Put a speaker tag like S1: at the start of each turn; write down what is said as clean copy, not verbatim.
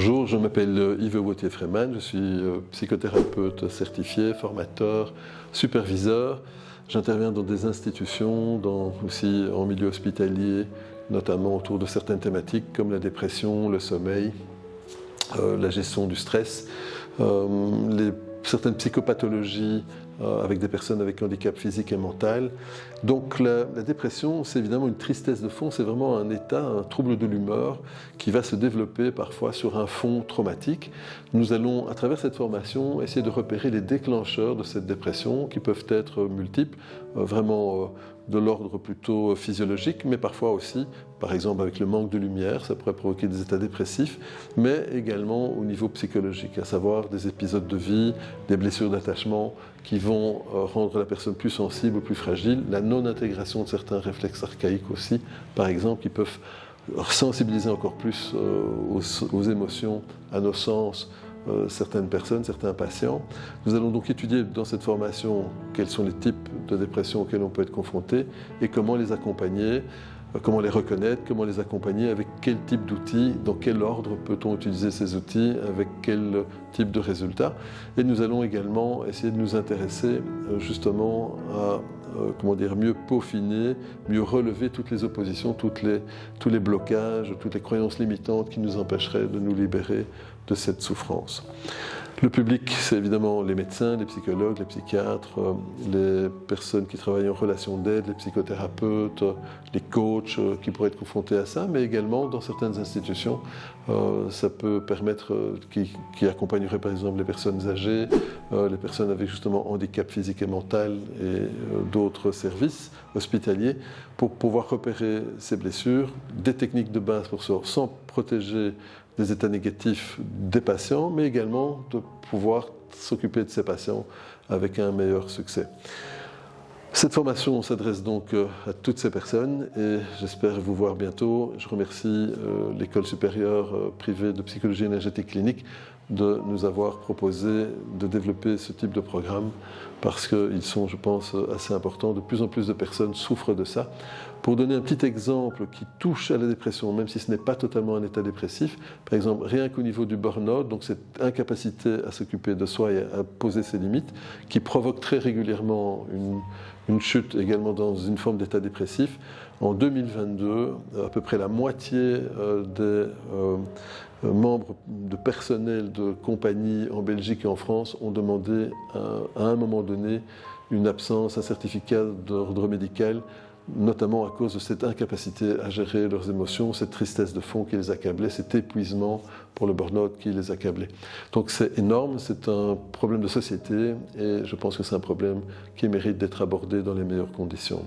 S1: Bonjour, je m'appelle Yves Wautier-Freeman, je suis psychothérapeute certifié, formateur, superviseur. J'interviens dans des institutions, aussi en milieu hospitalier, notamment autour de certaines thématiques comme la dépression, le sommeil, la gestion du stress, certaines psychopathologies avec des personnes avec handicap physique et mental. Donc la dépression, c'est évidemment une tristesse de fond, c'est vraiment un état, un trouble de l'humeur qui va se développer parfois sur un fond traumatique. Nous allons, à travers cette formation, essayer de repérer les déclencheurs de cette dépression qui peuvent être multiples, vraiment de l'ordre plutôt physiologique, mais parfois aussi, par exemple avec le manque de lumière, ça pourrait provoquer des états dépressifs, mais également au niveau psychologique, à savoir des épisodes de vie, des blessures d'attachement qui vont rendre la personne plus sensible ou plus fragile, la non-intégration de certains réflexes archaïques aussi, par exemple, qui peuvent sensibiliser encore plus aux émotions, à nos sens, certaines personnes, certains patients. Nous allons donc étudier dans cette formation quels sont les types de dépression auxquels on peut être confronté et comment les accompagner, comment les reconnaître, comment les accompagner, avec quel type d'outils, dans quel ordre peut-on utiliser ces outils, avec quel type de résultats. Et nous allons également essayer de nous intéresser justement à mieux peaufiner, mieux relever toutes les oppositions, tous les blocages, toutes les croyances limitantes qui nous empêcheraient de nous libérer de cette souffrance. Le public, c'est évidemment les médecins, les psychologues, les psychiatres, les personnes qui travaillent en relation d'aide, les psychothérapeutes, les coachs qui pourraient être confrontés à ça, mais également dans certaines institutions, ça peut permettre, qui accompagnerait par exemple les personnes âgées, les personnes avec justement handicap physique et mental et d'autres services hospitaliers, pour pouvoir repérer ces blessures, des techniques de base pour s'en protéger des états négatifs des patients, mais également de pouvoir s'occuper de ces patients avec un meilleur succès. Cette formation s'adresse donc à toutes ces personnes et j'espère vous voir bientôt. Je remercie l'École supérieure privée de psychologie énergétique clinique de nous avoir proposé de développer ce type de programme parce qu'ils sont, je pense, assez importants. De plus en plus de personnes souffrent de ça. Pour donner un petit exemple qui touche à la dépression, même si ce n'est pas totalement un état dépressif, par exemple, rien qu'au niveau du burn-out, donc cette incapacité à s'occuper de soi et à poser ses limites, qui provoque très régulièrement une chute également dans une forme d'état dépressif. En 2022, à peu près la moitié des membres de personnel de compagnies en Belgique et en France ont demandé à un moment donné une absence, un certificat d'ordre médical, notamment à cause de cette incapacité à gérer leurs émotions, cette tristesse de fond qui les accablait, cet épuisement pour le burn-out qui les accablait. Donc c'est énorme, c'est un problème de société et je pense que c'est un problème qui mérite d'être abordé dans les meilleures conditions.